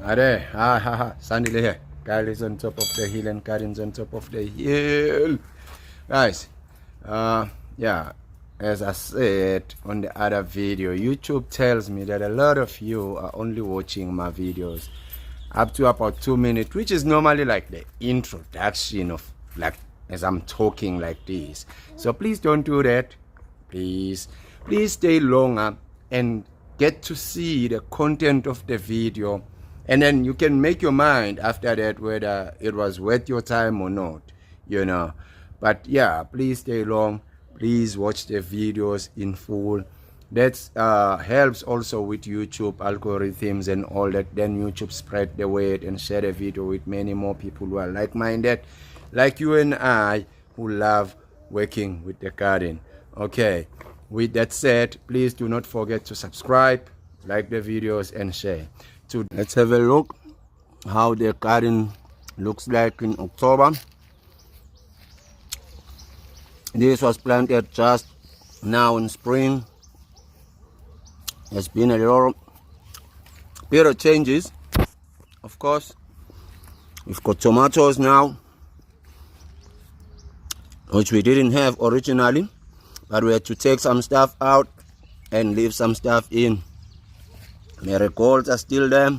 Are, Sandile here. Kyle is on top of the hill and Karin's on top of the hill. Guys, yeah, as I said on the other video, YouTube tells me that a lot of you are only watching my videos up to about 2 minutes, which is normally like the introduction of like as I'm talking like this. So please don't do that. Please stay longer and get to see the content of the video, and then you can make your mind after that whether it was worth your time or not, you know. But yeah, please stay long, please watch the videos in full. That helps also with YouTube algorithms and all that. Then YouTube spread the word and share the video with many more people who are like-minded like you and I, who love working with the garden. Okay, with that said, please do not forget to subscribe, like the videos and share. Let's have a look how the garden looks like in October. This was planted just now in spring. There's been a lot of changes. Of course, we've got tomatoes now, which we didn't have originally, but we had to take some stuff out and leave some stuff in. Marigolds are still there.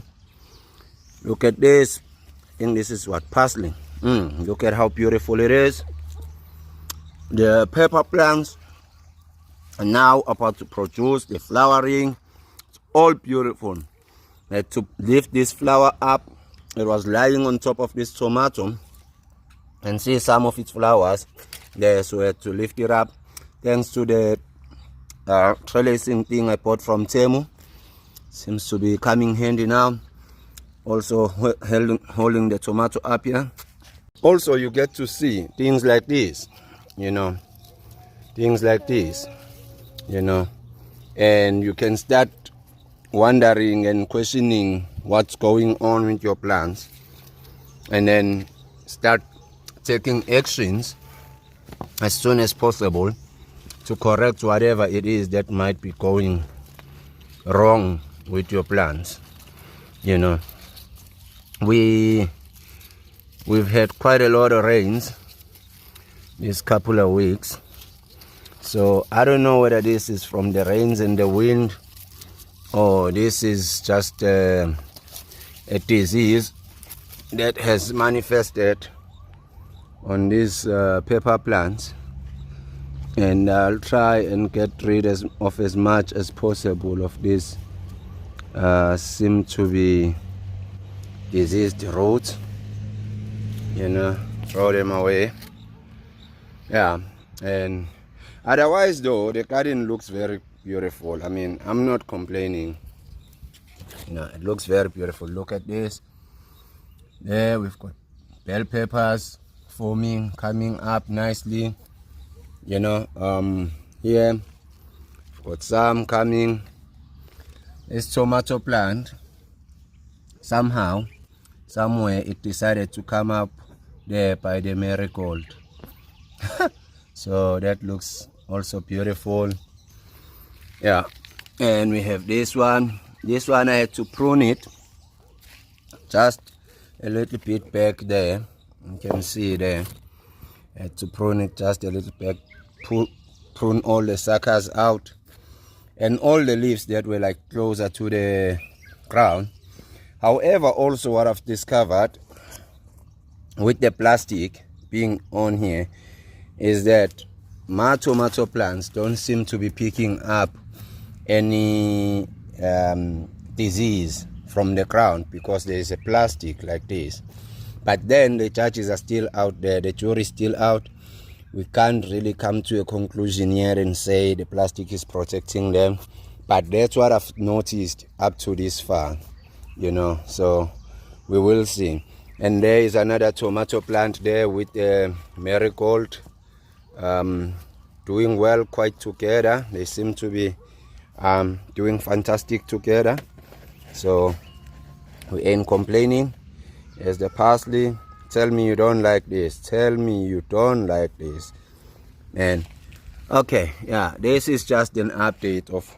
Look at this. I think this is what, parsley. Look at how beautiful it is. The pepper plants are now about to produce the flowering. It's all beautiful. I had to lift this flower up. It was lying on top of this tomato, and see some of its flowers there, so I had to lift it up thanks to the trellising thing I bought from Temu. Seems to be coming handy now. Also holding the tomato up here. Also, you get to see things like this, you know, things like this, you know, and you can start wondering and questioning what's going on with your plants, and then start taking actions as soon as possible to correct whatever it is that might be going wrong with your plants. You know, we've had quite a lot of rains this couple of weeks, so I don't know whether this is from the rains and the wind, or this is just a disease that has manifested on these pepper plants, and I'll try and get rid of as much as possible of this seem to be diseased roots, you know, throw them away. Yeah, and otherwise though, the garden looks very beautiful. I mean, I'm not complaining, you know, it looks very beautiful. Look at this. There we've got bell peppers forming, coming up nicely, you know. Here we've got some coming. This tomato plant, somehow, somewhere, it decided to come up there by the marigold. So that looks also beautiful. Yeah, and we have this one. This one I had to prune it just a little bit back there. You can see there. I had to prune it just a little bit, prune all the suckers out, and all the leaves that were like closer to the ground. However, also what I've discovered with the plastic being on here is that my tomato plants don't seem to be picking up any disease from the ground, because there is a plastic like this. But then the judges are still out there, the jury is still out. We can't really come to a conclusion here and say the plastic is protecting them, but that's what I've noticed up to this far, you know, so we will see. And there is another tomato plant there with the marigold doing well quite together. They seem to be doing fantastic together, so we ain't complaining. There's the parsley. Tell me you don't like this. Tell me you don't like this. And okay, yeah, this is just an update of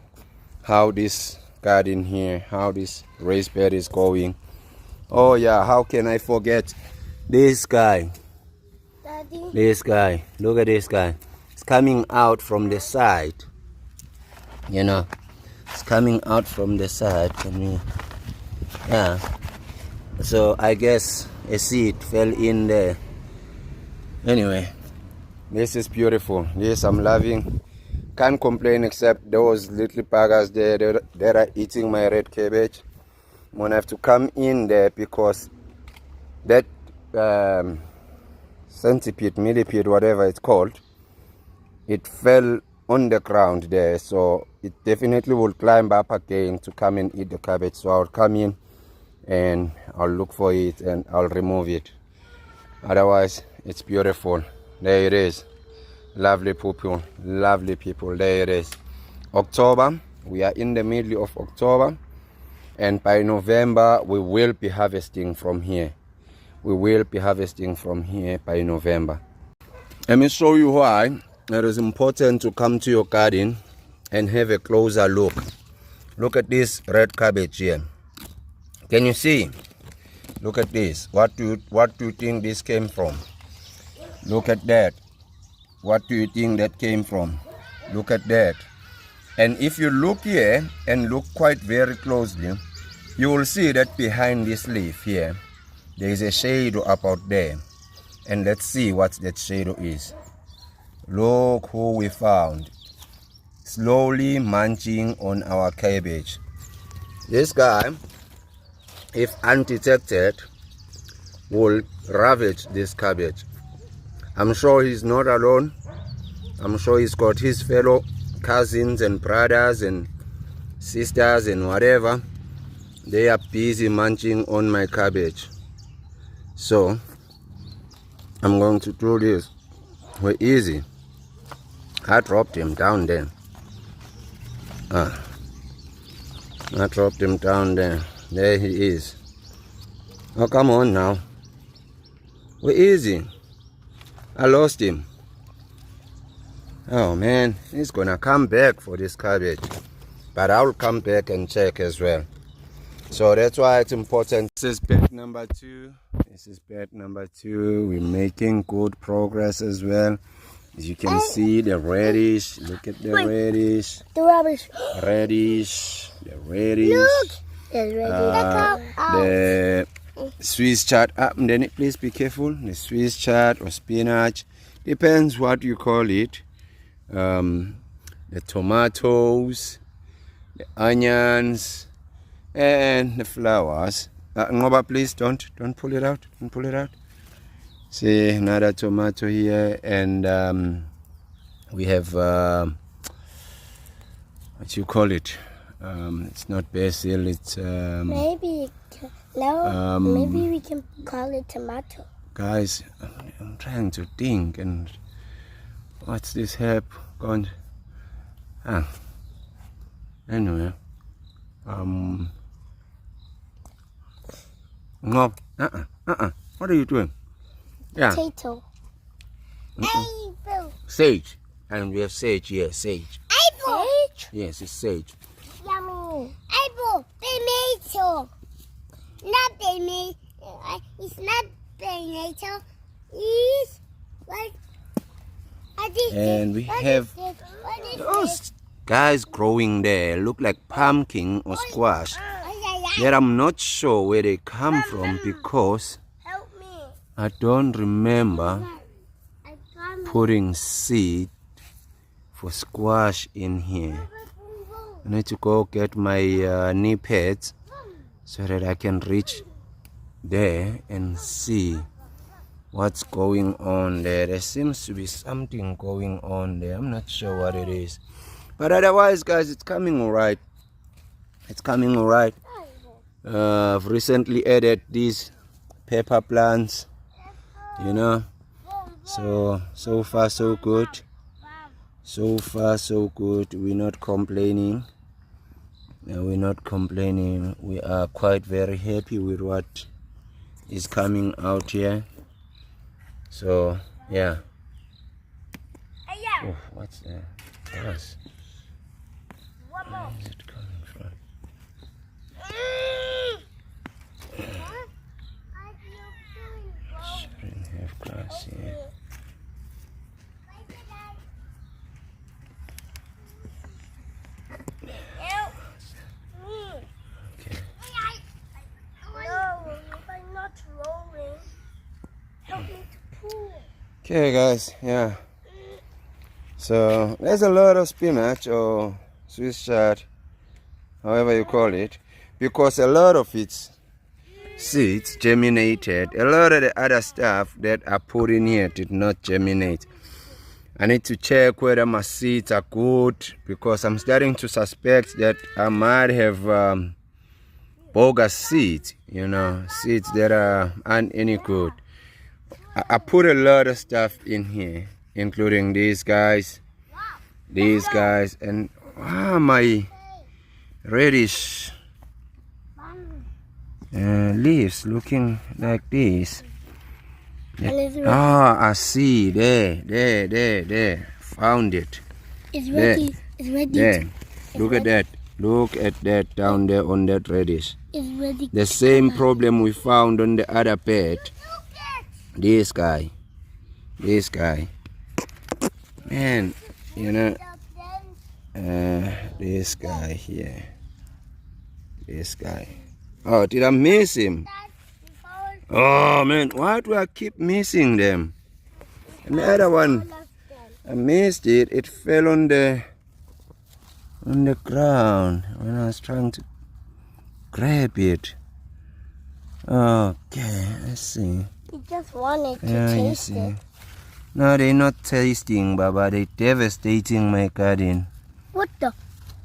how this garden here, how this raised bed is going. Oh yeah, how can I forget this guy? Daddy. This guy. Look at this guy. It's coming out from the side. You know, it's coming out from the side. Can you? Yeah. So I guess a seed fell in there. Anyway, this is beautiful. This I'm loving. Can't complain except those little buggers there that are eating my red cabbage. I'm gonna have to come in there because that centipede, millipede, whatever it's called, it fell on the ground there, so it definitely will climb up again to come and eat the cabbage. So I'll come in and I'll look for it and I'll remove it. Otherwise, it's beautiful. There it is. Lovely people, lovely people. There it is. October, we are in the middle of October, and by November we will be harvesting from here. We will be harvesting from here by November. Let me show you why it is important to come to your garden and have a closer look. Look at this red cabbage here. Can you see? Look at this. What do you think this came from? Look at that. What do you think that came from? Look at that. And if you look here and look quite very closely, you will see that behind this leaf here, there is a shadow about there. And let's see what that shadow is. Look who we found. Slowly munching on our cabbage. This guy, if undetected, will ravage this cabbage. I'm sure he's not alone. I'm sure he's got his fellow cousins and brothers and sisters and whatever. They are busy munching on my cabbage. So I'm going to do this. We're easy. I dropped him down there. I dropped him down there. There he is. Oh, come on now. We're easy. I lost him. Oh man, he's gonna come back for this cabbage. But I'll come back and check as well. So that's why it's important. This is bed number 2. This is bed number 2. We're making good progress as well. As you can see, the radish. Look at the radish. The rubbish. Radish. The radish. Look. There's The Swiss chard. Then please be careful. The Swiss chard or spinach. Depends what you call it. The tomatoes. The onions. And the flowers. Ngoba, please don't pull it out. Don't pull it out. See, another tomato here, and we have what you call it? It's not basil. It's maybe we can call it tomato. Guys, I'm trying to think, and what's this herb called? Anyway, no, what are you doing? Yeah. Potato. Apple. Sage. And we have sage here. Sage. Apple. Sage? Yes, it's sage. Yummy. Apple. Tomato. Not tomato. It's not tomato. It's what? And we have those guys growing there. Look like pumpkin or squash. That I'm not sure where they come from because I don't remember putting seed for squash in here. I need to go get my knee pads so that I can reach there and see what's going on there. There seems to be something going on there. I'm not sure what it is. But otherwise, guys, it's coming alright. It's coming alright. I've recently added these pepper plants. You know, so far so good. So far so good. We're not complaining. We're not complaining. We are quite very happy with what is coming out here. So yeah. Oh, what's that? Yes. Where is it coming from? here. Okay. No, I'm not rolling. Help me to pull. Okay, guys. Yeah. So there's a lot of spinach or Swiss chard, however you call it, because a lot of its seeds germinated. A lot of the other stuff that I put in here did not germinate. I need to check whether my seeds are good, because I'm starting to suspect that I might have bogus seeds, you know, seeds that aren't any good. I put a lot of stuff in here, including these guys, and my reddish leaves looking like this. I see. There. Found it. It's ready. It's ready. There. Look at that. Look at that down there on that reddish. It's ready. The same problem we found on the other bed. This guy. Man, you know, this guy here. This guy. Oh, did I miss him? Oh man, why do I keep missing them? And the other one, I missed it. It fell on the ground when I was trying to grab it. Okay, let's see. You just wanted to Yeah, you taste see. it. No, they're not tasting, Baba. They're devastating my garden. What the?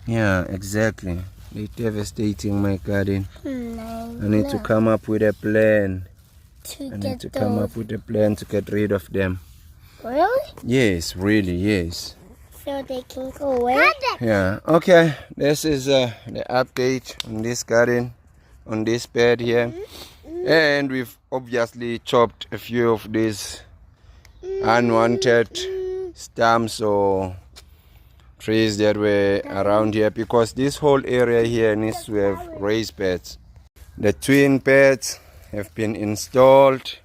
Yeah, exactly. They're devastating my garden. No, I need to come up with a plan. to I get need to come up with a plan to get rid of them. Really? Yes, really, yes. So they can go away? Yeah, okay. This is the update on this garden, on this bed here. And we've obviously chopped a few of these unwanted stumps or trees that were around here, because this whole area here needs to have raised beds. The twin beds have been installed.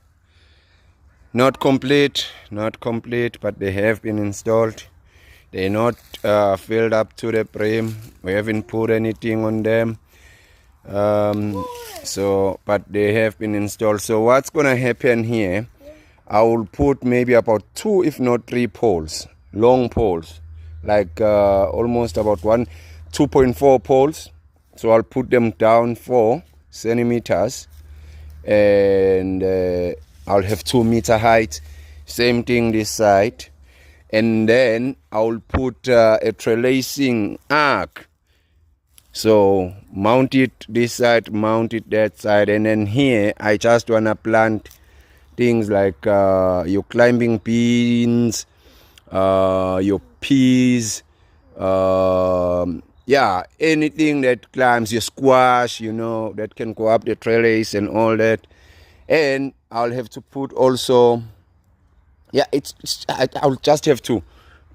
Not complete, but they have been installed. They're not filled up to the brim. We haven't put anything on them. But they have been installed. So what's gonna happen here, I will put maybe about 2 if not 3 poles, long poles, like almost about 2.4 poles. So I'll put them down 4 centimeters, and I'll have 2 meter height. Same thing this side, and then I'll put a trellising arc. So mount it this side, mount it that side, and then here I just wanna plant things like your climbing beans, your peas, yeah, anything that climbs, your squash, you know, that can go up the trellis and all that. And I'll have to put also, yeah, I'll just have to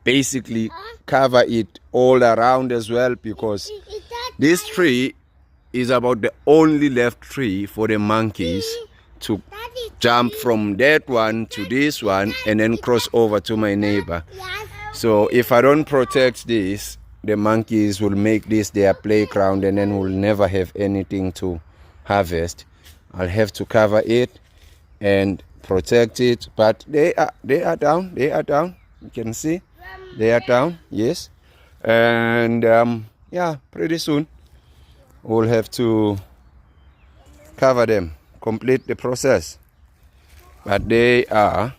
basically cover it all around as well, because this tree is about the only left tree for the monkeys to jump from that one to this one and then cross over to my neighbor. So if I don't protect this, the monkeys will make this their playground, and then we'll never have anything to harvest. I'll have to cover it and protect it, but they are down. You can see they are down, yes. And yeah, pretty soon we'll have to cover them, complete the process, but they are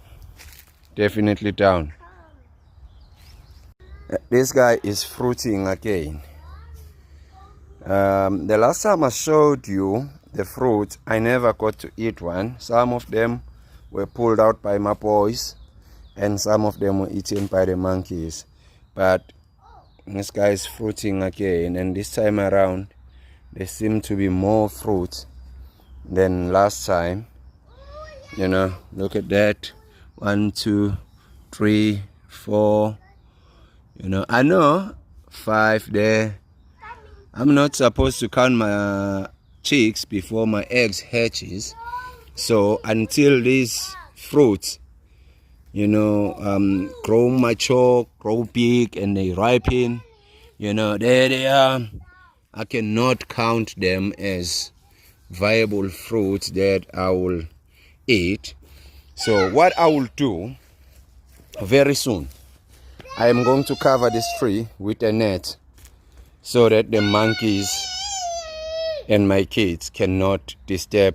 definitely down. This guy is fruiting again. The last time I showed you the fruit, I never got to eat one. Some of them were pulled out by my boys, and some of them were eaten by the monkeys. But this guy is fruiting again, and this time around there seem to be more fruit than last time. You know, look at that. 1, 2, 3, 4. You know, I know 5 there. I'm not supposed to count my chicks before my eggs hatches. So until these fruits grow mature, grow big, and they ripen. There they are. I cannot count them as viable fruits that I will eat. So what I will do very soon, I am going to cover this tree with a net so that the monkeys and my kids cannot disturb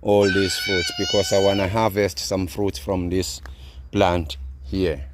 all these fruits, because I want to harvest some fruits from this plant here.